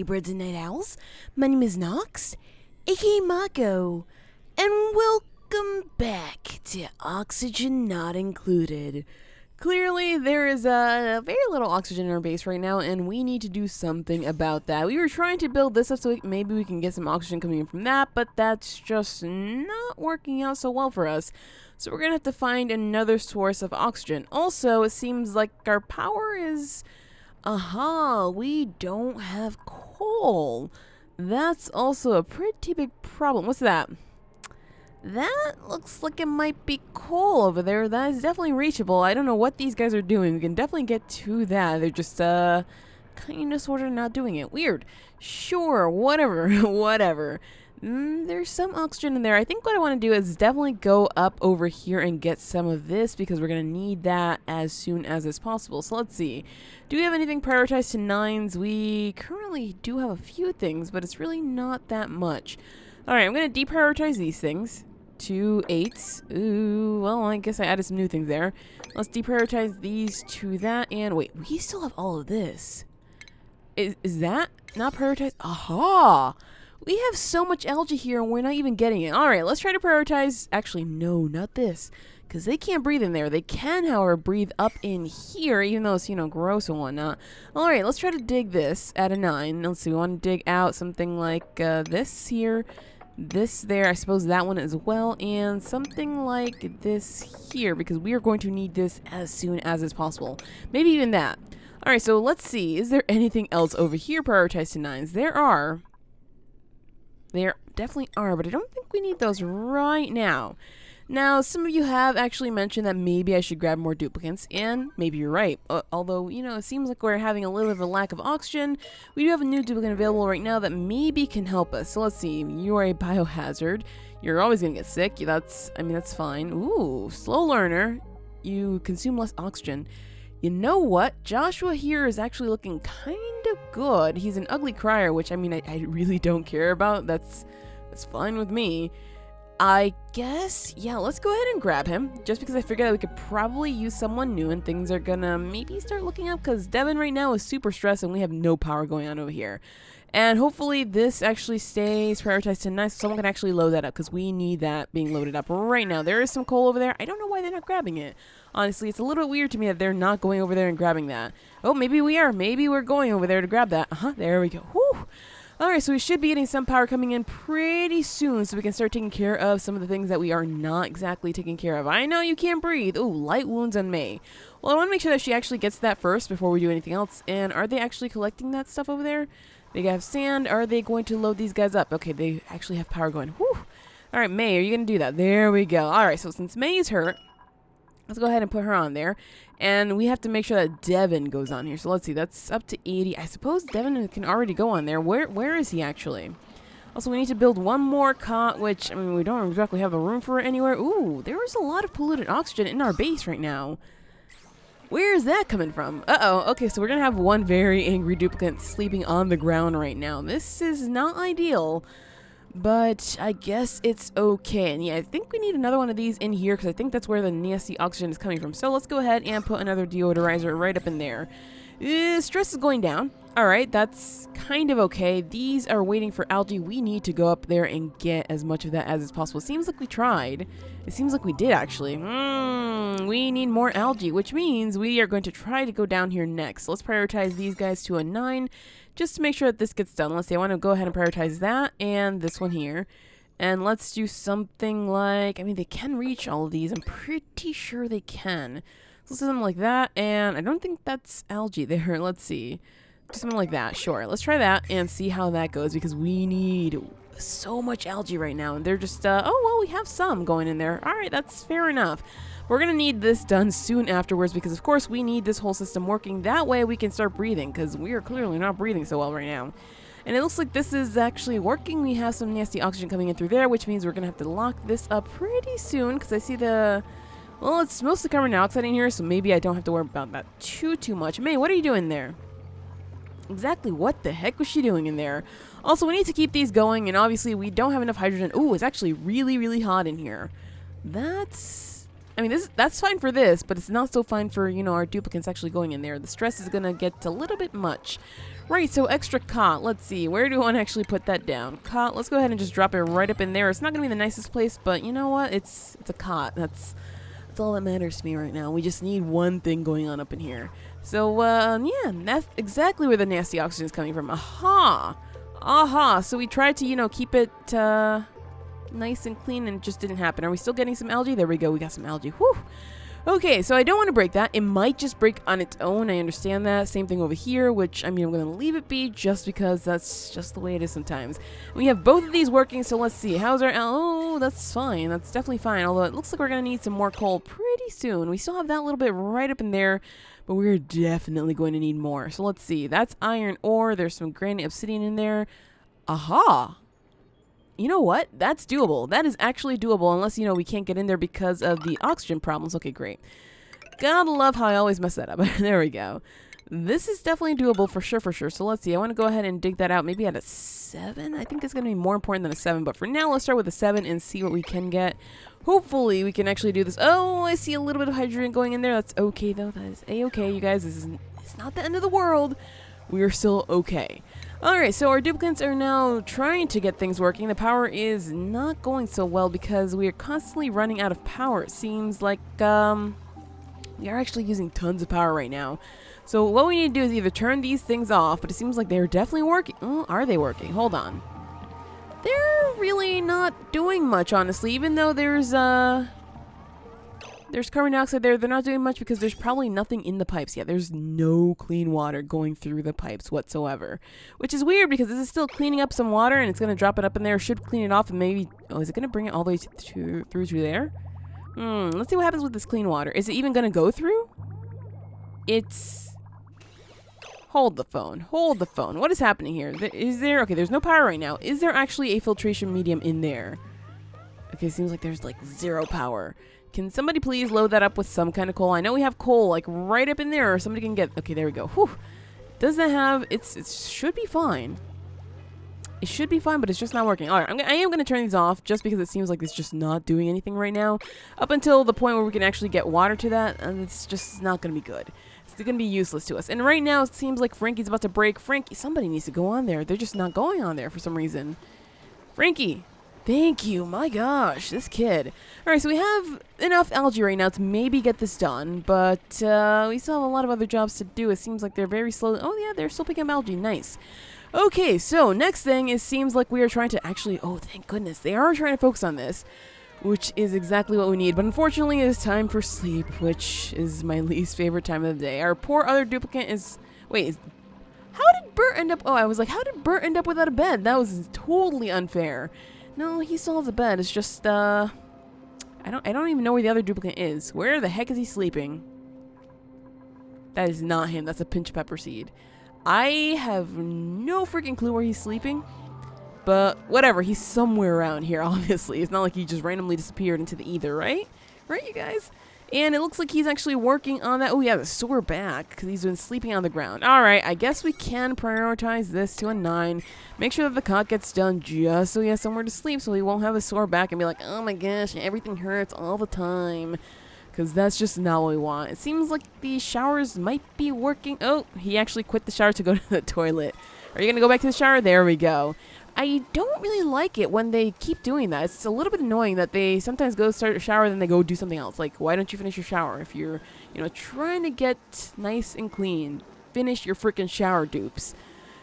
early birds and night owls. My name is Nox, aka Mako, and welcome back to Oxygen Not Included. Clearly, there is a very little oxygen in our base right now, and we need to do something about that. We were trying to build this up so maybe we can get some oxygen coming in from that, but that's just not working out so well for us. So we're going to have to find another source of oxygen. Also, it seems like our power is... we don't have coal. That's also a pretty big problem. What's that? That looks like it might be coal over there. That is definitely reachable. I don't know what these guys are doing. We can definitely get to that. They're just, kind of sort of not doing it. Weird. Sure, whatever, whatever. There's some oxygen in there. I think what I want to do is definitely go up over here and get some of this because we're going to need that as soon as is possible. So let's see. Do we have anything prioritized to 9s? We currently do have a few things, but it's really not that much. Alright, I'm going to deprioritize these things. 2 8s. Ooh, well, I guess I added some new things there. Let's deprioritize these to that. And wait, we still have all of this. Is that not prioritized? Aha! We have so much algae here and we're not even getting it. Alright, let's try to prioritize... Actually, no, not this. Because they can't breathe in there. They can, however, breathe up in here, even though it's, gross and whatnot. Alright, let's try to dig this at a 9. Let's see, we want to dig out something like this here. This there, I suppose that one as well, and something like this here, because we are going to need this as soon as is possible. Maybe even that. Alright, so let's see. Is there anything else over here prioritized to 9s? There are. There definitely are, but I don't think we need those right now. Now, some of you have actually mentioned that maybe I should grab more duplicates, and maybe you're right. Although, it seems like we're having a little bit of a lack of oxygen. We do have a new duplicate available right now that maybe can help us. So let's see. You are a biohazard. You're always going to get sick. That's fine. Ooh, slow learner. You consume less oxygen. You know what? Joshua here is actually looking kind of good. He's an ugly crier, which, I really don't care about. That's fine with me. I guess, yeah, let's go ahead and grab him, just because I figured that we could probably use someone new and things are gonna maybe start looking up, because Devin right now is super stressed and we have no power going on over here. And hopefully this actually stays prioritized to 9 so someone can actually load that up, because we need that being loaded up right now. There is some coal over there. I don't know why they're not grabbing it. Honestly, it's a little weird to me that they're not going over there and grabbing that. Oh, maybe we are. Maybe we're going over there to grab that. There we go. Whew. Alright, so we should be getting some power coming in pretty soon so we can start taking care of some of the things that we are not exactly taking care of. I know you can't breathe. Ooh, light wounds on May. Well, I want to make sure that she actually gets that first before we do anything else. And are they actually collecting that stuff over there? They have sand. Are they going to load these guys up? Okay, they actually have power going. Whew. Alright, May, are you going to do that? There we go. Alright, so since May is hurt, let's go ahead and put her on there. And we have to make sure that Devin goes on here. So let's see, that's up to 80. I suppose Devin can already go on there. Where is he actually? Also, we need to build one more cot, which, we don't exactly have the room for it anywhere. Ooh, there is a lot of polluted oxygen in our base right now. Where is that coming from? Okay, so we're going to have one very angry duplicate sleeping on the ground right now. This is not ideal. But I guess it's okay. And yeah, I think we need another one of these in here because I think that's where the nasty oxygen is coming from. So let's go ahead and put another deodorizer right up in there. Stress is going down. Alright, that's kind of okay. These are waiting for algae. We need to go up there and get as much of that as is possible. It seems like we tried. It seems like we did, actually. We need more algae, which means we are going to try to go down here next. Let's prioritize these guys to a 9. Just to make sure that this gets done. Let's see, I want to go ahead and prioritize that and this one here. And let's do something like, they can reach all of these. I'm pretty sure they can. So something like that, and I don't think that's algae there. Let's see. Just something like that, sure. Let's try that and see how that goes, because we need so much algae right now. And they're just, we have some going in there. Alright, that's fair enough. We're going to need this done soon afterwards because, of course, we need this whole system working. That way we can start breathing because we are clearly not breathing so well right now. And it looks like this is actually working. We have some nasty oxygen coming in through there, which means we're going to have to lock this up pretty soon because I see the... Well, it's mostly carbon dioxide in here, so maybe I don't have to worry about that too much. May, what are you doing there? Exactly what the heck was she doing in there? Also, we need to keep these going, and obviously we don't have enough hydrogen. Ooh, it's actually really hot in here. That's I mean, that's fine for this, but it's not so fine for, you know, our duplicates actually going in there. The stress is going to get a little bit much. Right, so extra cot. Let's see. Where do I want to actually put that down? Cot. Let's go ahead and just drop it right up in there. It's not going to be the nicest place, but you know what? It's a cot. That's all that matters to me right now. We just need one thing going on up in here. So, yeah, that's exactly where the nasty oxygen is coming from. Aha! Aha! So we tried to, you know, keep it, nice and clean, and it just didn't happen. Are we still getting some algae? There we go. We got some algae. Whew! Okay, so I don't want to break that. It might just break on its own. I understand that. Same thing over here, which, I mean, I'm going to leave it be just because that's just the way it is sometimes. We have both of these working, so let's see. How's our... Oh, that's fine. That's definitely fine, although it looks like we're going to need some more coal pretty soon. We still have that little bit right up in there, but we're definitely going to need more. So let's see. That's iron ore. There's some granite obsidian in there. Aha! You know what? That's doable. That is actually doable, unless, you know, we can't get in there because of the oxygen problems. Okay, great. Gotta love how I always mess that up. There we go. This is definitely doable for sure, for sure. So let's see. I want to go ahead and dig that out. Maybe at a 7? I think it's going to be more important than a 7. But for now, let's start with a 7 and see what we can get. Hopefully, we can actually do this. Oh, I see a little bit of hydrogen going in there. That's okay, though. That is A-okay, you guys. It's not the end of the world. We are still okay. Alright, so our duplicates are now trying to get things working. The power is not going so well because we are constantly running out of power. It seems like we are actually using tons of power right now. So what we need to do is either turn these things off, but it seems like they're definitely working. Oh, are they working? Hold on. They're really not doing much, honestly, even though there's carbon dioxide there. They're not doing much because there's probably nothing in the pipes yet. There's no clean water going through the pipes whatsoever. Which is weird because this is still cleaning up some water and it's going to drop it up in there. Should clean it off and maybe... Oh, is it going to bring it all the way through to there? Let's see what happens with this clean water. Is it even going to go through? It's... Hold the phone. Hold the phone. What is happening here? Is there... Okay, there's no power right now. Is there actually a filtration medium in there? Okay, it seems like there's like 0 power. Can somebody please load that up with some kind of coal? I know we have coal like right up in there, or somebody can get... Okay, there we go. Whew. Does that have... It should be fine. It should be fine, but it's just not working. Alright, I am going to turn these off just because it seems like it's just not doing anything right now. Up until the point where we can actually get water to that, and it's just not going to be good. It's going to be useless to us. And right now, it seems like Frankie's about to break. Frankie, somebody needs to go on there. They're just not going on there for some reason. Frankie! Thank you. My gosh, this kid. Alright, so we have enough algae right now to maybe get this done, but we still have a lot of other jobs to do. It seems like they're very slow. Oh, yeah, they're still picking up algae. Nice. Okay, so next thing, it seems like we are trying to actually... Oh, thank goodness. They are trying to focus on this, which is exactly what we need. But unfortunately, it is time for sleep, which is my least favorite time of the day. Our poor other duplicate is... Wait, how did Bert end up... Oh, I was like, how did Bert end up without a bed? That was totally unfair. No, he still has a bed. It's just, I don't even know where the other duplicate is. Where the heck is he sleeping? That is not him. That's a pinch pepper seed. I have no freaking clue where he's sleeping. But whatever. He's somewhere around here, obviously. It's not like he just randomly disappeared into the ether, right? Right, you guys? And it looks like he's actually working on that. Oh, yeah, the sore back, because he's been sleeping on the ground. All right, I guess we can prioritize this to a 9. Make sure that the cot gets done just so he has somewhere to sleep so he won't have a sore back and be like, oh my gosh, everything hurts all the time. Because that's just not what we want. It seems like the showers might be working. Oh, he actually quit the shower to go to the toilet. Are you going to go back to the shower? There we go. I don't really like it when they keep doing that. It's a little bit annoying that they sometimes go start a shower then they go do something else. Like, why don't you finish your shower if you're, you know, trying to get nice and clean? Finish your freaking shower, dupes.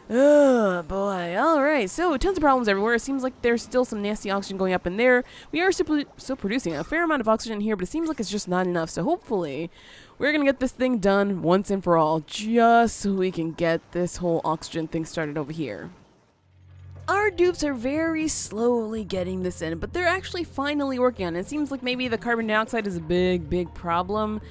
Oh, boy. All right. So, tons of problems everywhere. It seems like there's still some nasty oxygen going up in there. We are still producing a fair amount of oxygen here, but it seems like it's just not enough. So, hopefully, we're going to get this thing done once and for all, just so we can get this whole oxygen thing started over here. Our dupes are very slowly getting this in, but they're actually finally working on it. It seems like maybe the carbon dioxide is a big, big problem.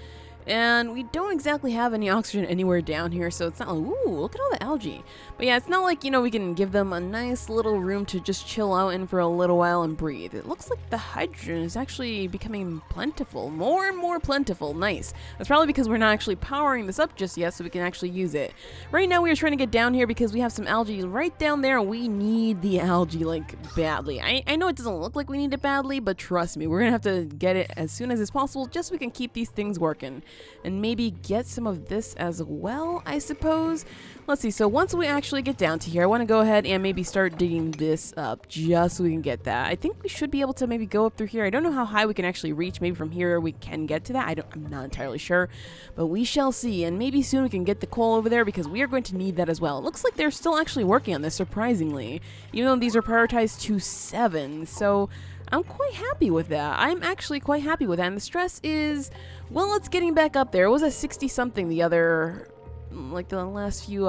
And we don't exactly have any oxygen anywhere down here, so it's not like, ooh, look at all the algae. But yeah, it's not like, you know, we can give them a nice little room to just chill out in for a little while and breathe. It looks like the hydrogen is actually becoming plentiful, more and more plentiful. Nice. That's probably because we're not actually powering this up just yet, so we can actually use it. Right now we are trying to get down here because we have some algae right down there. We need the algae, like, badly. I know it doesn't look like we need it badly, but trust me, we're gonna have to get it as soon as it's possible just so we can keep these things working. And maybe get some of this as well, I suppose. Let's see, so once we actually get down to here, I want to go ahead and maybe start digging this up just so we can get that. I think we should be able to maybe go up through here. I don't know how high we can actually reach. Maybe from here we can get to that. I'm not entirely sure, but we shall see. And maybe soon we can get the coal over there because we are going to need that as well. It looks like they're still actually working on this, surprisingly, even though these are prioritized to 7. So I'm quite happy with that. I'm actually quite happy with that. And the stress is, well, it's getting back up there. It was at 60 something the other, like the last few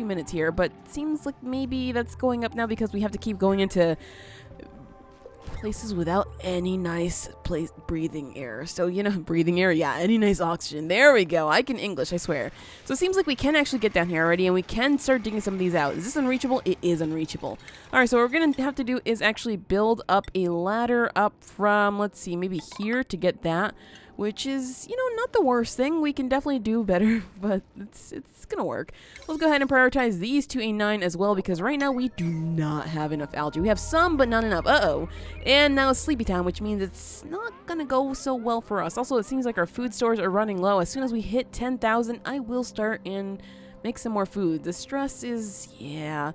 minutes here, but it seems like maybe that's going up now because we have to keep going into places without any nice breathing air. So, you know, breathing air, yeah, any nice oxygen. There we go. I can English, I swear. So it seems like we can actually get down here already, and we can start digging some of these out. Is this unreachable? It is unreachable. All right, so what we're going to have to do is actually build up a ladder up from, let's see, maybe here to get that, which is, you know, not the worst thing. We can definitely do better, but it's gonna work. Let's go ahead and prioritize these to a 9 as well, because right now we do not have enough algae. We have some, but not enough. Uh-oh. And now it's sleepy time, which means it's not gonna go so well for us. Also, it seems like our food stores are running low. As soon as we hit 10,000, I will start and make some more food. The stress is, yeah.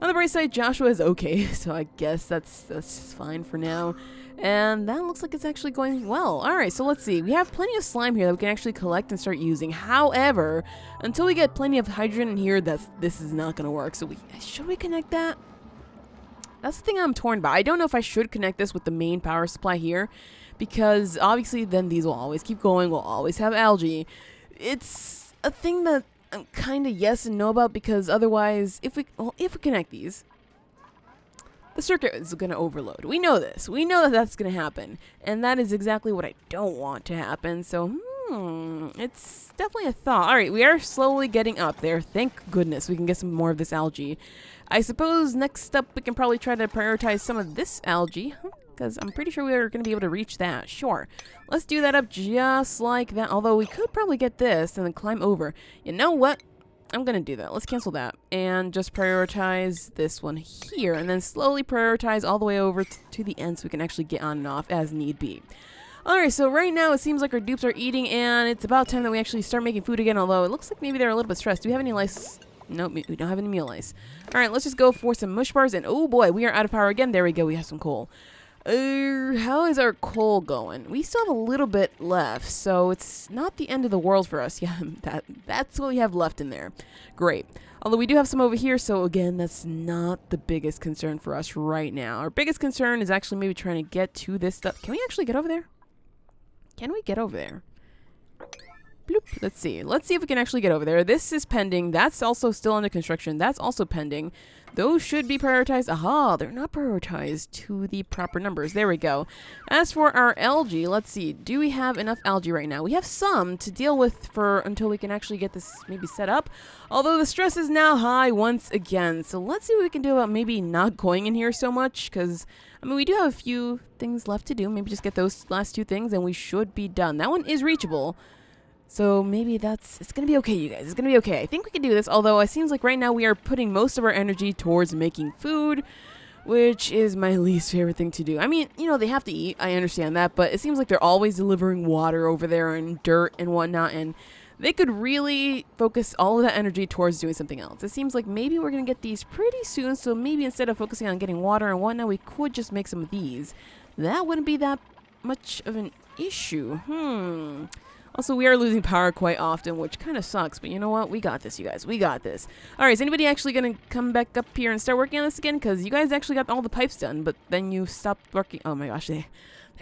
On the bright side, Joshua is okay, so I guess that's fine for now. And that looks like it's actually going well. Alright, so let's see. We have plenty of slime here that we can actually collect and start using. However, until we get plenty of hydrogen in here, this is not going to work. So should we connect that? That's the thing I'm torn by. I don't know if I should connect this with the main power supply here, because obviously then these will always keep going. We'll always have algae. It's a thing that I'm kind of yes and no about, because otherwise, if we connect these, the circuit is going to overload. We know this. We know that that's going to happen. And that is exactly what I don't want to happen. So, it's definitely a thought. All right, we are slowly getting up there. Thank goodness we can get some more of this algae. I suppose next up we can probably try to prioritize some of this algae, because I'm pretty sure we're going to be able to reach that. Sure. Let's do that up just like that. Although we could probably get this and then climb over. You know what? I'm going to do that. Let's cancel that and just prioritize this one here, and then slowly prioritize all the way over to the end so we can actually get on and off as need be. Alright, so right now it seems like our dupes are eating, and it's about time that we actually start making food again, although it looks like maybe they're a little bit stressed. Do we have any lice? Nope, we don't have any meal lice. Alright, let's just go for some mush bars, and oh boy, we are out of power again. There we go, we have some coal. How is our coal going? We still have a little bit left, so it's not the end of the world for us. Yeah, that's what we have left in there. Great. Although we do have some over here, so again, that's not the biggest concern for us right now. Our biggest concern is actually maybe trying to get to this stuff. Can we actually get over there? Can we get over there? Bloop. Let's see. Let's see if we can actually get over there. This is pending. That's also still under construction. That's also pending. Those should be prioritized. Aha, they're not prioritized to the proper numbers. There we go. As for our algae, let's see. Do we have enough algae right now? We have some to deal with for until we can actually get this maybe set up. Although the stress is now high once again. So let's see what we can do about maybe not going in here so much. Because, I mean, we do have a few things left to do. Maybe just get those last 2 things and we should be done. That one is reachable. So maybe it's going to be okay, you guys. It's going to be okay. I think we can do this, although it seems like right now we are putting most of our energy towards making food, which is my least favorite thing to do. I mean, you know, they have to eat. I understand that, but it seems like they're always delivering water over there and dirt and whatnot, and they could really focus all of that energy towards doing something else. It seems like maybe we're going to get these pretty soon, so maybe instead of focusing on getting water and whatnot, we could just make some of these. That wouldn't be that much of an issue. Also, we are losing power quite often, which kind of sucks. But you know what? We got this, you guys. We got this. All right, is anybody actually going to come back up here and start working on this again? Because you guys actually got all the pipes done, but then you stopped working. Oh my gosh, they're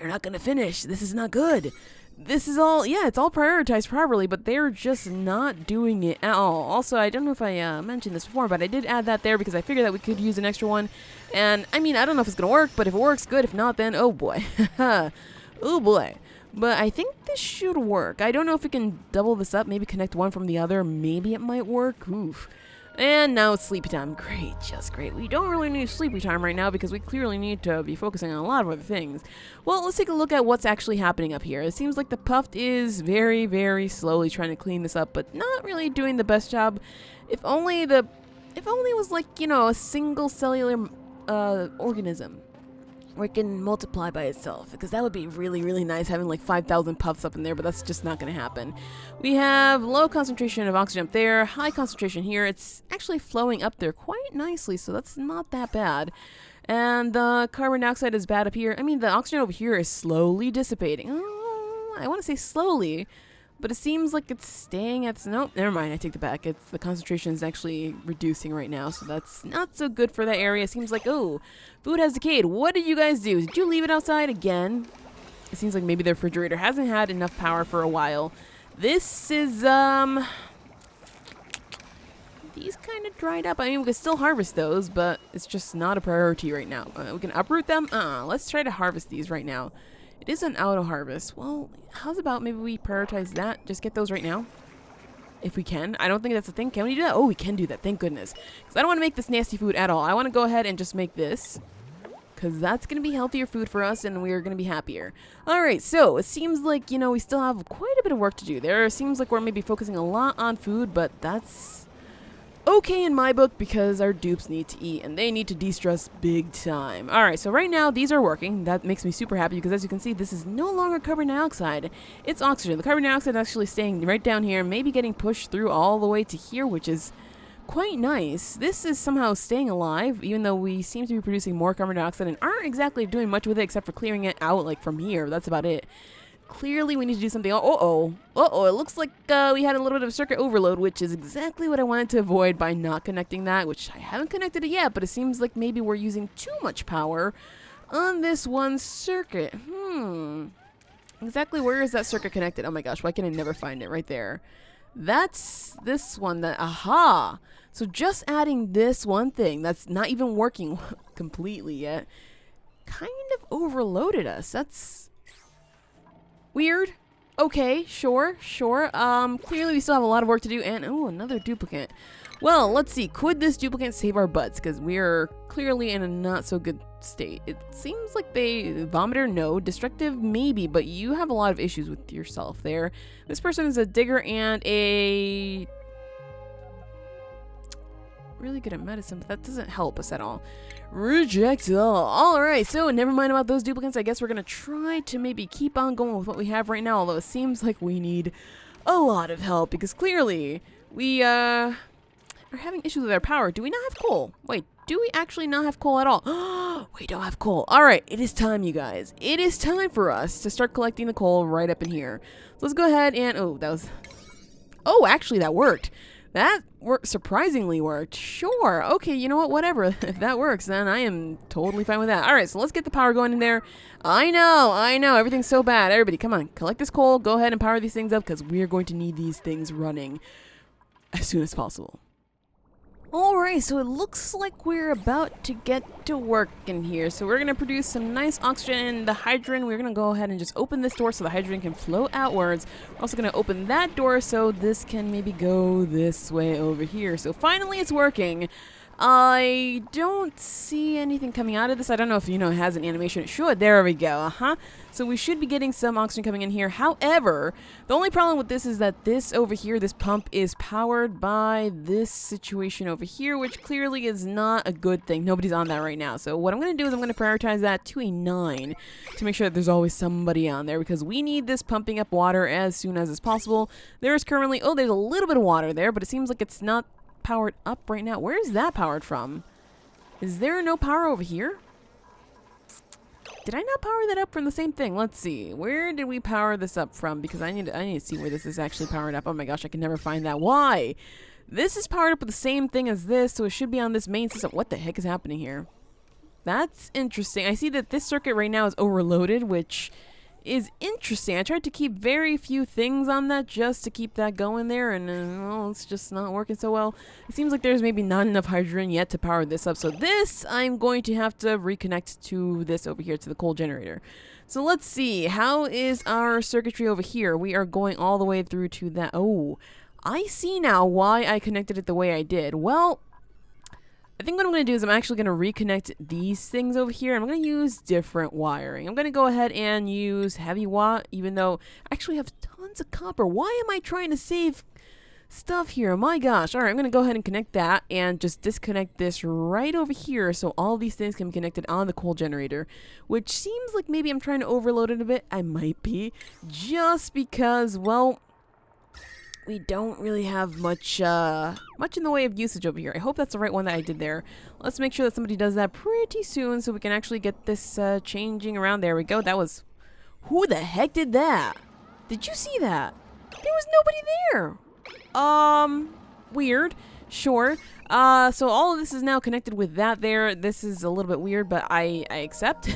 not going to finish. This is not good. This is all, yeah, it's all prioritized properly, but they're just not doing it at all. Also, I don't know if I mentioned this before, but I did add that there because I figured that we could use an extra one. And, I mean, I don't know if it's going to work, but if it works, good. If not, then, oh boy. Oh boy. But I think this should work. I don't know if we can double this up, maybe connect one from the other. Maybe it might work. Oof. And now it's sleepy time. Great, just great. We don't really need sleepy time right now because we clearly need to be focusing on a lot of other things. Well, let's take a look at what's actually happening up here. It seems like the Puffed is very, very slowly trying to clean this up, but not really doing the best job. If only it was like, you know, a single cellular organism where it can multiply by itself, because that would be really, really nice having like 5,000 puffs up in there, but that's just not going to happen. We have low concentration of oxygen up there, high concentration here. It's actually flowing up there quite nicely, so that's not that bad. And the carbon dioxide is bad up here. I mean, the oxygen over here is slowly dissipating. I want to say slowly, but it seems like it's staying at... Nope, never mind, I take it back. The concentration is actually reducing right now, so that's not so good for that area. It seems like, oh, food has decayed. What did you guys do? Did you leave it outside again? It seems like maybe the refrigerator hasn't had enough power for a while. This is, these kind of dried up. I mean, we can still harvest those, but it's just not a priority right now. We can uproot them. Let's try to harvest these right now. It is an auto harvest. Well, how's about maybe we prioritize that? Just get those right now. If we can. I don't think that's a thing. Can we do that? Oh, we can do that. Thank goodness. Because I don't want to make this nasty food at all. I want to go ahead and just make this. Because that's going to be healthier food for us and we're going to be happier. Alright, so it seems like, you know, we still have quite a bit of work to do there. It seems like we're maybe focusing a lot on food, but that's okay in my book because our dupes need to eat and they need to de-stress big time. Alright, so right now these are working. That makes me super happy because as you can see, this is no longer carbon dioxide. It's oxygen. The carbon dioxide is actually staying right down here, maybe getting pushed through all the way to here, which is quite nice. This is somehow staying alive, even though we seem to be producing more carbon dioxide and aren't exactly doing much with it except for clearing it out like from here. That's about it. Clearly, we need to do something. It looks like we had a little bit of circuit overload, which is exactly what I wanted to avoid by not connecting that, which I haven't connected it yet, but it seems like maybe we're using too much power on this one circuit. Exactly where is that circuit connected? Oh my gosh, why can I never find it? Right there. That's this one that, aha! So just adding this one thing that's not even working completely yet kind of overloaded us. That's weird. Okay, sure. Clearly we still have a lot of work to do, and oh, another duplicate. Well, let's see. Could this duplicate save our butts? Because we're clearly in a not so good state. It seems like vomiter, no. Destructive, maybe, but you have a lot of issues with yourself there. This person is a digger and a... really good at medicine, but that doesn't help us at all. Reject all. Alright, so never mind about those duplicates. I guess we're gonna try to maybe keep on going with what we have right now, although it seems like we need a lot of help, because clearly we are having issues with our power. Do we not have coal? Wait, do we actually not have coal at all? We don't have coal. Alright, it is time, you guys. It is time for us to start collecting the coal right up in here. So let's go ahead and... oh, actually, that worked. That surprisingly worked. Sure. Okay, you know what? Whatever. If that works, then I am totally fine with that. Alright, so let's get the power going in there. I know. Everything's so bad. Everybody, come on. Collect this coal. Go ahead and power these things up because we're going to need these things running as soon as possible. Alright, so it looks like we're about to get to work in here. So we're going to produce some nice oxygen and the hydrogen. We're going to go ahead and just open this door so the hydrogen can flow outwards. We're also going to open that door so this can maybe go this way over here. So finally it's working. I don't see anything coming out of this. I don't know if, it has an animation. It should. There we go. So we should be getting some oxygen coming in here. However, the only problem with this is that this over here, this pump is powered by this situation over here, which clearly is not a good thing. Nobody's on that right now. So what I'm going to do is I'm going to prioritize that to a 9 to make sure that there's always somebody on there because we need this pumping up water as soon as is possible. There is currently, there's a little bit of water there, but it seems like it's not powered up right now. Where is that powered from? Is there no power over here? Did I not power that up from the same thing? Let's see. Where did we power this up from? Because I need to see where this is actually powered up. Oh my gosh, I can never find that. Why? This is powered up with the same thing as this, so it should be on this main system. What the heck is happening here? That's interesting. I see that this circuit right now is overloaded, which is interesting. I tried to keep very few things on that just to keep that going there, and well, it's just not working so well. It seems like there's maybe not enough hydrogen yet to power this up. So this, I'm going to have to reconnect to this over here, to the coal generator. So let's see. How is our circuitry over here? We are going all the way through to that. Oh, I see now why I connected it the way I did. Well, I think what I'm going to do is I'm actually going to reconnect these things over here. I'm going to use different wiring. I'm going to go ahead and use heavy watt, even though I actually have tons of copper. Why am I trying to save stuff here? My gosh. All right, I'm going to go ahead and connect that and just disconnect this right over here so all these things can be connected on the coal generator, which seems like maybe I'm trying to overload it a bit. I might be, just because, well, we don't really have much in the way of usage over here. I hope that's the right one that I did there. Let's make sure that somebody does that pretty soon so we can actually get this changing around. There we go. That was... Who the heck did that? Did you see that? There was nobody there. Weird. Sure. So all of this is now connected with that there. This is a little bit weird, but I accept.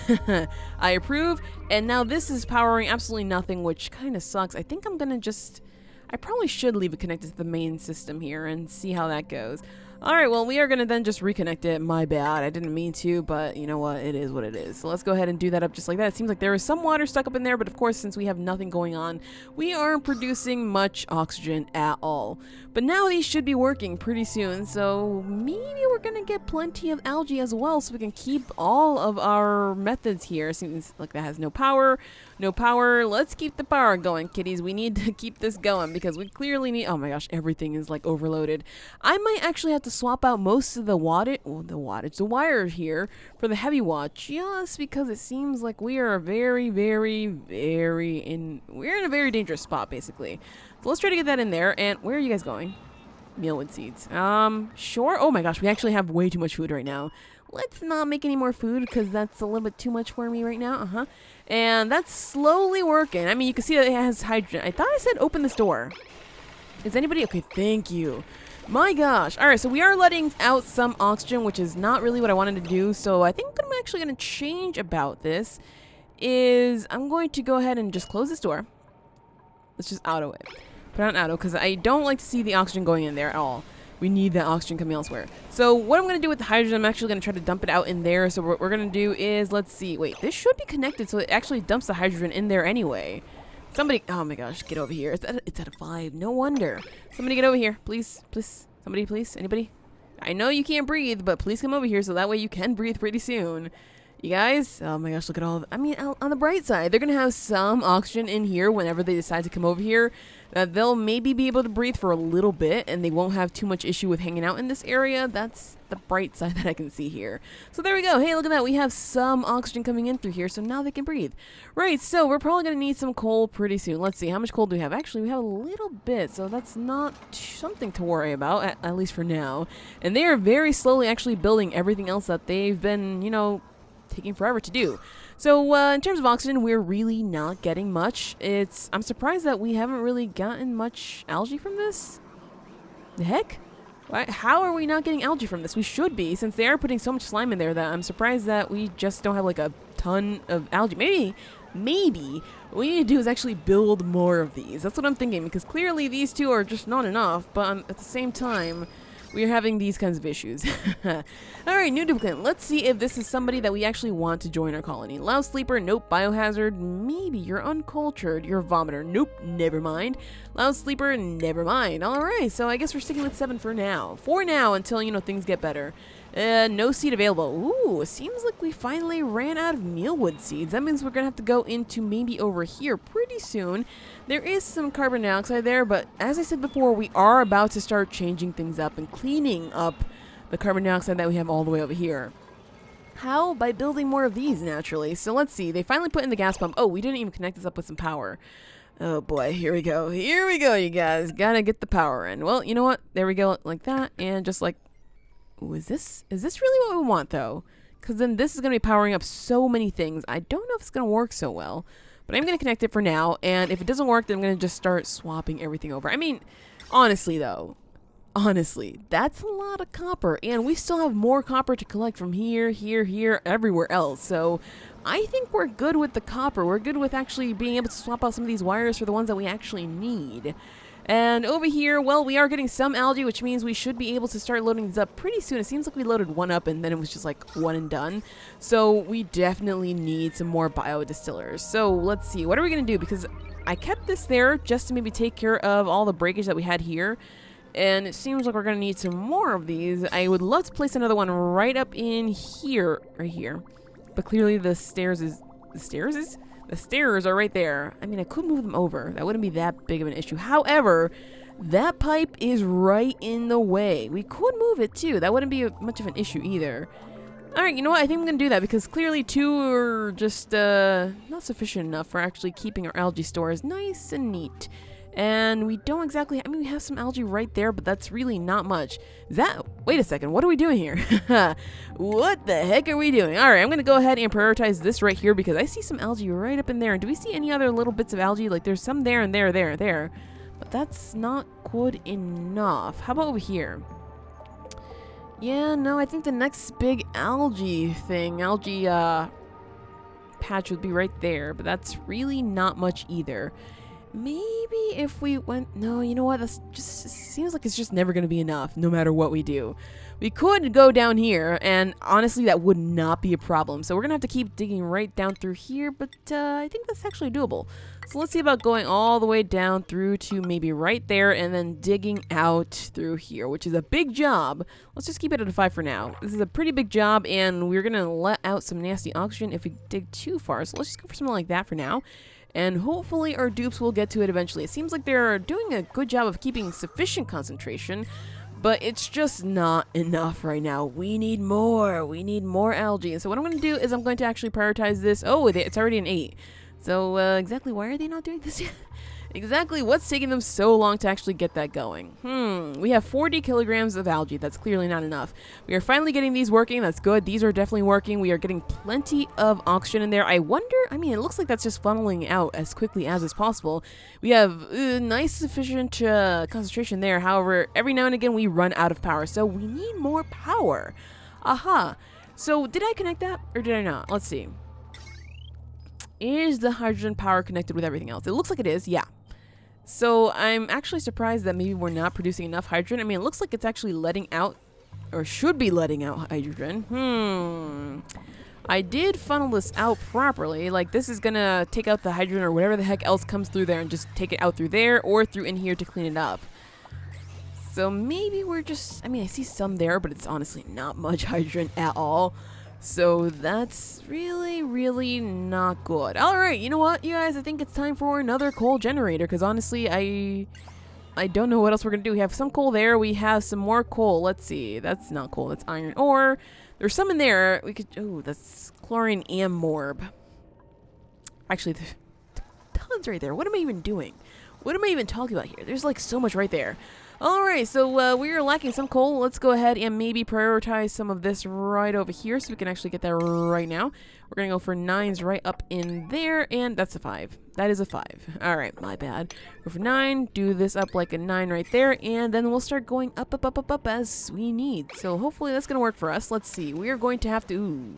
I approve. And now this is powering absolutely nothing, which kind of sucks. I think I'm gonna just... I probably should leave it connected to the main system here and see how that goes. Alright, well, we are going to then just reconnect it. My bad. I didn't mean to, but you know what? It is what it is. So let's go ahead and do that up just like that. It seems like there is some water stuck up in there, but of course, since we have nothing going on, we aren't producing much oxygen at all. But now these should be working pretty soon, so maybe we're going to get plenty of algae as well, so we can keep all of our methods here. Seems like that has no power. No power. Let's keep the power going, kiddies. We need to keep this going because we clearly need... Oh my gosh, everything is like overloaded. I might actually have to swap out most of the the wire here for the heavy watt, just because it seems like we are we're in a very dangerous spot, basically. So let's try to get that in there. And where are you guys going? Mealwood seeds. Sure. Oh my gosh, we actually have way too much food right now. Let's not make any more food because that's a little bit too much for me right now. And that's slowly working. I mean, you can see that it has hydrogen. I thought I said open this door. Is anybody... Okay, thank you. My gosh. All right, so we are letting out some oxygen, which is not really what I wanted to do. So I think what I'm actually going to change about this is I'm going to go ahead and just close this door. Let's just auto it. Put on auto because I don't like to see the oxygen going in there at all. We need that oxygen coming elsewhere. So what I'm going to do with the hydrogen, I'm actually going to try to dump it out in there. So what we're going to do is, let's see. Wait, this should be connected so it actually dumps the hydrogen in there anyway. Somebody, oh my gosh, get over here. It's at a 5. No wonder. Somebody get over here. Please, please. Somebody, please. Anybody? I know you can't breathe, but please come over here so that way you can breathe pretty soon. You guys? Oh my gosh, look at all... I mean, on the bright side, they're going to have some oxygen in here whenever they decide to come over here. They'll maybe be able to breathe for a little bit, and they won't have too much issue with hanging out in this area. That's the bright side that I can see here. So there we go. Hey, look at that. We have some oxygen coming in through here, so now they can breathe. Right, so we're probably going to need some coal pretty soon. Let's see. How much coal do we have? Actually, we have a little bit, so that's not something to worry about, at least for now. And they are very slowly actually building everything else that they've been, you know, taking forever to do. So in terms of oxygen, we're really not getting much. I'm surprised that we haven't really gotten much algae from this. The heck? How are we not getting algae from this? We should be, since they are putting so much slime in there that I'm surprised that we just don't have like a ton of algae. Maybe what we need to do is actually build more of these. That's what I'm thinking, because clearly these two are just not enough, but at the same time, we are having these kinds of issues. Alright, new duplicate. Let's see if this is somebody that we actually want to join our colony. Loud sleeper, nope. Biohazard, maybe. You're uncultured. You're a vomiter, nope. Never mind. Loud sleeper, never mind. Alright, so I guess we're sticking with 7 for now. For now, until, you know, things get better. No seed available. Ooh, it seems like we finally ran out of mealwood seeds. That means we're going to have to go into maybe over here pretty soon. There is some carbon dioxide there, but as I said before, we are about to start changing things up and cleaning up the carbon dioxide that we have all the way over here. How? By building more of these, naturally. So let's see. They finally put in the gas pump. Oh, we didn't even connect this up with some power. Oh boy, here we go. Here we go, you guys. Gotta get the power in. Well, you know what? There we go, like that, and just like... Ooh, is this really what we want, though? Because then this is going to be powering up so many things. I don't know if it's going to work so well. But I'm going to connect it for now. And if it doesn't work, then I'm going to just start swapping everything over. I mean, honestly, though, Honestly, that's a lot of copper, and we still have more copper to collect from here, here, everywhere else. So I think we're good with the copper. We're good with actually being able to swap out some of these wires for the ones that we actually need. And over here, well, we are getting some algae, which means we should be able to start loading these up pretty soon. It seems like we loaded one up and then it was just like one and done. So we definitely need some more biodistillers. So let's see, what are we going to do? Because I kept this there just to maybe take care of all the breakage that we had here. And it seems like we're going to need some more of these. I would love to place another one right up in here, right here. But clearly the stairs are right there. I mean, I could move them over. That wouldn't be that big of an issue. However, that pipe is right in the way. We could move it too. That wouldn't be much of an issue either. Alright, you know what? I think I'm going to do that because clearly 2 are just not sufficient enough for actually keeping our algae stores nice and neat. And we don't exactly, I mean, we have some algae right there, but that's really not much. Wait a second, what are we doing here? What the heck are we doing? All right, I'm going to go ahead and prioritize this right here because I see some algae right up in there. And do we see any other little bits of algae? Like there's some there and there. But that's not good enough. How about over here? Yeah, no, I think the next big algae patch would be right there, but that's really not much either. Maybe if we went... No, you know what? That's just... It seems like it's just never going to be enough, no matter what we do. We could go down here, and honestly, that would not be a problem. So we're going to have to keep digging right down through here, but I think that's actually doable. So let's see about going all the way down through to maybe right there, and then digging out through here, which is a big job. Let's just keep it at a 5 for now. This is a pretty big job, and we're going to let out some nasty oxygen if we dig too far. So let's just go for something like that for now. And hopefully our dupes will get to it eventually. It seems like they're doing a good job of keeping sufficient concentration, but it's just not enough right now. We need more. We need more algae. And so what I'm going to do is I'm going to actually prioritize this. Oh, it's already an 8. So exactly why are they not doing this yet? Exactly what's taking them so long to actually get that going? We have 40 kilograms of algae. That's clearly not enough. We are finally getting these working. That's good. These are definitely working. We are getting plenty of oxygen in there. I wonder, I mean, it looks like that's just funneling out as quickly as is possible. We have nice sufficient concentration there. However, every now and again we run out of power. So we need more power. Aha. So did I connect that or did I not? Let's see. Is the hydrogen power connected with everything else? It looks like it is. Yeah. So I'm actually surprised that maybe we're not producing enough hydrogen. I mean, it looks like it's actually letting out, or should be letting out hydrogen. I did funnel this out properly. Like, this is gonna take out the hydrogen or whatever the heck else comes through there and just take it out through there or through in here to clean it up. So maybe we're just, I mean, I see some there, but it's honestly not much hydrogen at all. So that's really, really not good. Alright, you know what, you guys? I think it's time for another coal generator, because honestly, I don't know what else we're going to do. We have some coal there. We have some more coal. Let's see. That's not coal. That's iron ore. There's some in there. We could... Oh, that's chlorine and morb. Actually, there's tons right there. What am I even doing? What am I even talking about here? There's like so much right there. Alright, so we are lacking some coal. Let's go ahead and maybe prioritize some of this right over here so we can actually get that right now. We're going to go for 9s right up in there, and that's a 5. That is a 5. Alright, my bad. Go for 9, do this up like a 9 right there, and then we'll start going up as we need. So hopefully that's going to work for us. Let's see. We are going to have to... Ooh.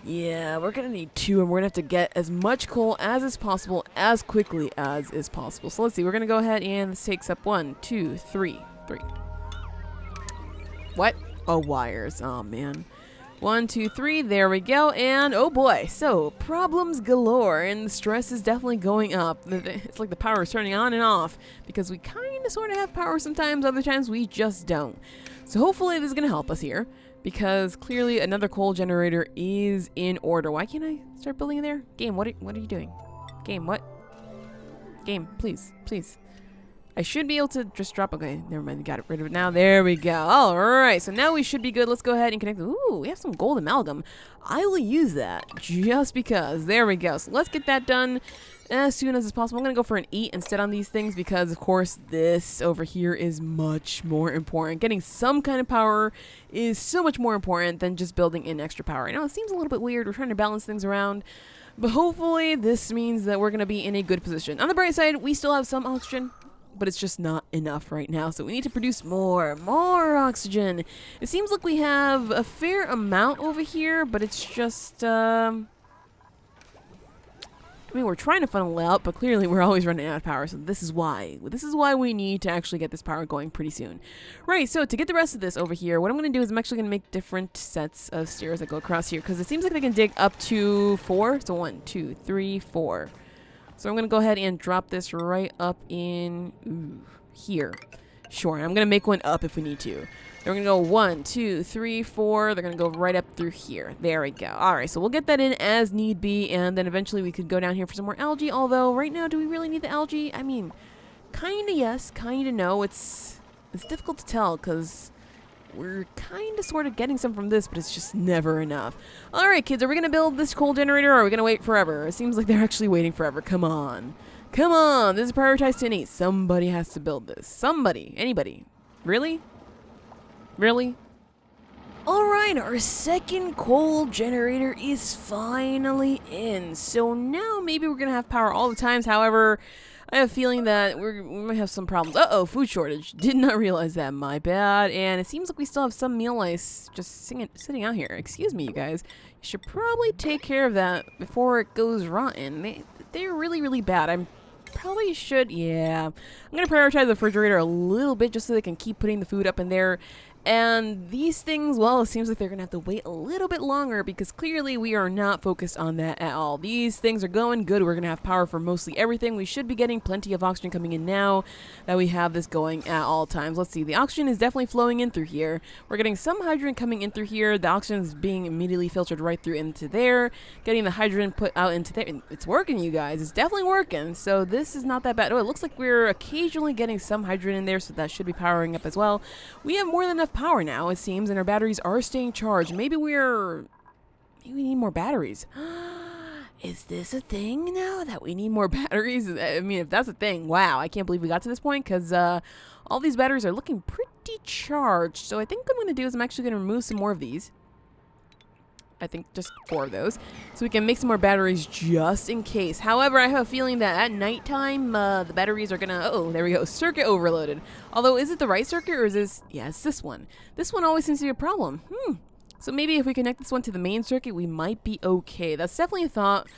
Yeah, we're going to need 2, and we're going to have to get as much coal as is possible, as quickly as is possible. So let's see, we're going to go ahead and this takes up 1, 2, 3. What? Oh, wires. Oh, man. 1, 2, 3, there we go, and oh boy, so problems galore, and the stress is definitely going up. It's like the power is turning on and off, because we kind of sort of have power sometimes, other times we just don't. So hopefully this is going to help us here. Because clearly another coal generator is in order. Why can't I start building in there? Game, what are you doing? Game, what? Game, please. I should be able to just drop... Okay, never mind. Got rid of it now. There we go. Alright, so now we should be good. Let's go ahead and connect. Ooh, we have some gold amalgam. I will use that just because. There we go. So let's get that done as soon as possible. I'm going to go for an 8 instead on these things because, of course, this over here is much more important. Getting some kind of power is so much more important than just building in extra power. I know it seems a little bit weird. We're trying to balance things around. But hopefully this means that we're going to be in a good position. On the bright side, we still have some oxygen. but it's just not enough right now. So we need to produce more oxygen. It seems like we have a fair amount over here, but it's just, I mean, we're trying to funnel it out, but clearly we're always running out of power, so this is why. This is why we need to actually get this power going pretty soon. Right, so to get the rest of this over here, what I'm going to do is I'm actually going to make different sets of stairs that go across here, because it seems like they can dig up to 4. So 1, 2, 3, 4. So I'm going to go ahead and drop this right up in here. Sure, I'm going to make one up if we need to. They're going to go 1, 2, 3, 4. They're going to go right up through here. There we go. All right, so we'll get that in as need be, and then eventually we could go down here for some more algae. Although right now, do we really need the algae? I mean, kind of yes, kind of no. It's difficult to tell because we're kind of sort of getting some from this, but it's just never enough. All right, kids, are we going to build this coal generator, or are we going to wait forever? It seems like they're actually waiting forever. Come on. Come on. This is prioritized 10-8. Somebody has to build this. Somebody. Anybody. Really? Really? Alright, our second coal generator is finally in. So now maybe we're going to have power all the times. However, I have a feeling that we might have some problems. Uh-oh, food shortage. Did not realize that. My bad. And it seems like we still have some meal ice just sitting out here. Excuse me, you guys. You should probably take care of that before it goes rotten. They're really, really bad. I'm probably should, yeah. I'm going to prioritize the refrigerator a little bit just so they can keep putting the food up in there. And these things, well, it seems like they're going to have to wait a little bit longer because clearly we are not focused on that at all. These things are going good. We're going to have power for mostly everything. We should be getting plenty of oxygen coming in now that we have this going at all times. Let's see. The oxygen is definitely flowing in through here. We're getting some hydrogen coming in through here. The oxygen is being immediately filtered right through into there. Getting the hydrogen put out into there. And it's working, you guys. It's definitely working. So this is not that bad. Oh, it looks like we're occasionally getting some hydrogen in there, so that should be powering up as well. We have more than enough power now, it seems, and our batteries are staying charged. Maybe we need more batteries. Is this a thing now that we need more batteries? I mean, if that's a thing, wow, I can't believe we got to this point because all these batteries are looking pretty charged. So I think what I'm going to do is I'm actually going to remove some more of these. I think just 4 of those, so we can make some more batteries just in case. However, I have a feeling that at nighttime, the batteries are gonna, oh, there we go, circuit overloaded. Although, is it the right circuit, or is this, yeah, it's this one. This one always seems to be a problem. So maybe if we connect this one to the main circuit, we might be okay. That's definitely a thought,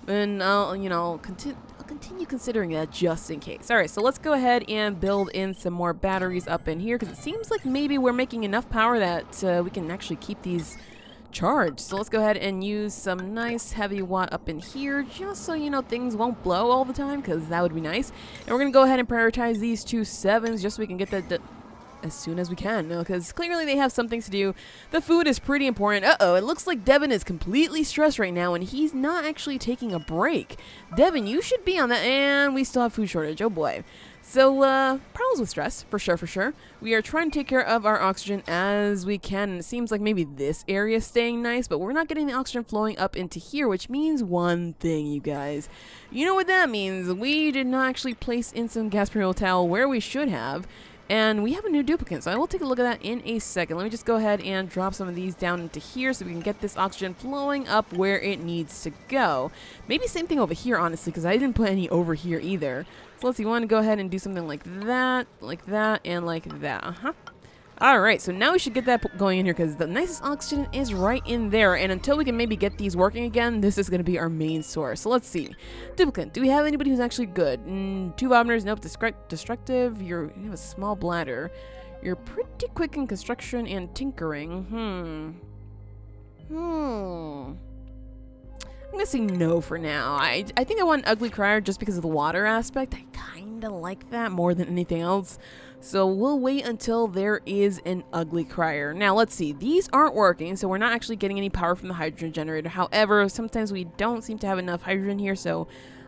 and I'll continue considering that just in case. All right, so let's go ahead and build in some more batteries up in here, because it seems like maybe we're making enough power that we can actually keep these charged. So let's go ahead and use some nice heavy watt up in here just so, you know, things won't blow all the time, because that would be nice. And we're going to go ahead and prioritize these 2 7s just so we can get that as soon as we can, because clearly they have some things to do. The food is pretty important. Uh-oh, it looks like Devin is completely stressed right now, and he's not actually taking a break. Devin, you should be on that, and we still have food shortage. Oh boy. So, problems with stress, for sure. We are trying to take care of our oxygen as we can, and it seems like maybe this area is staying nice, but we're not getting the oxygen flowing up into here, which means one thing, you guys. You know what that means? We did not actually place in some gas permeable towel where we should have, and we have a new duplicate, so I will take a look at that in a second. Let me just go ahead and drop some of these down into here so we can get this oxygen flowing up where it needs to go. Maybe same thing over here, honestly, because I didn't put any over here either. So let's see, we want to go ahead and do something like that, and like that. Alright, so now we should get that going in here because the nicest oxygen is right in there. And until we can maybe get these working again, this is going to be our main source. So let's see. Duplicate, do we have anybody who's actually good? 2 vomiters, nope. Destructive, you have a small bladder. You're pretty quick in construction and tinkering. I'm going to say no for now. I think I want an ugly crier just because of the water aspect. I kind of like that more than anything else. So we'll wait until there is an ugly crier. Now let's see. These aren't working, so we're not actually getting any power from the hydrogen generator. However, sometimes we don't seem to have enough hydrogen here, so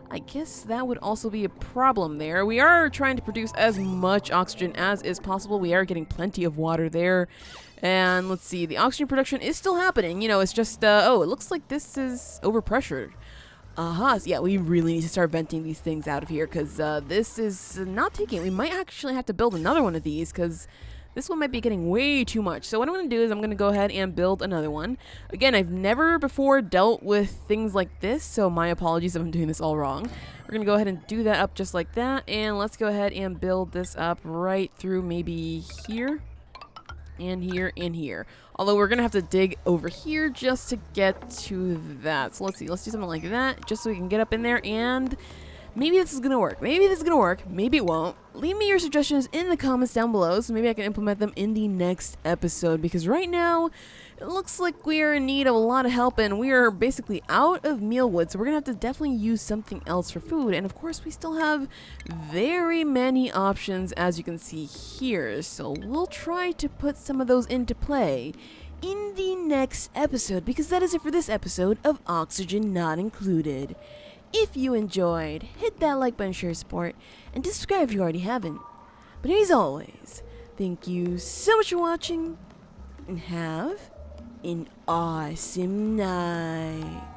I guess that would also be a problem there. We are trying to produce as much oxygen as is possible. We are getting plenty of water there. And let's see, the oxygen production is still happening. You know, it's just, oh, it looks like this is overpressured. So yeah, we really need to start venting these things out of here because this is not taking. We might actually have to build another one of these because This one might be getting way too much. So what I'm going to do is I'm going to go ahead and build another one. Again, I've never before dealt with things like this, so my apologies if I'm doing this all wrong. We're going to go ahead and do that up just like that, and let's go ahead and build this up right through maybe here, and here, and here. Although we're going to have to dig over here just to get to that. So let's see, let's do something like that, just so we can get up in there, and maybe this is going to work. Maybe this is going to work. Maybe it won't. Leave me your suggestions in the comments down below so maybe I can implement them in the next episode, because right now it looks like we are in need of a lot of help and we are basically out of mealwood, so we're going to have to definitely use something else for food. And of course we still have very many options, as you can see here, so we'll try to put some of those into play in the next episode, because that is it for this episode of Oxygen Not Included. If you enjoyed, hit that like button, share support, and subscribe if you already haven't. But as always, thank you so much for watching, and have an awesome night.